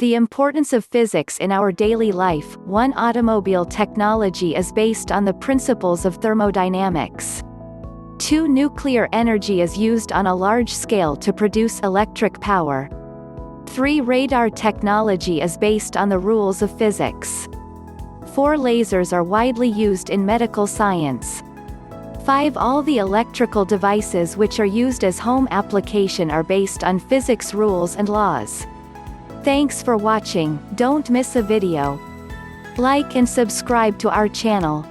The importance of physics in our daily life. 1. Automobile technology is based on the principles of thermodynamics. 2. Nuclear energy is used on a large scale to produce electric power. 3. Radar technology is based on the rules of physics. 4. Lasers are widely used in medical science. 5. All the electrical devices which are used as home application are based on physics rules and laws. Thanks for watching. Don't miss a video. Like and subscribe to our channel.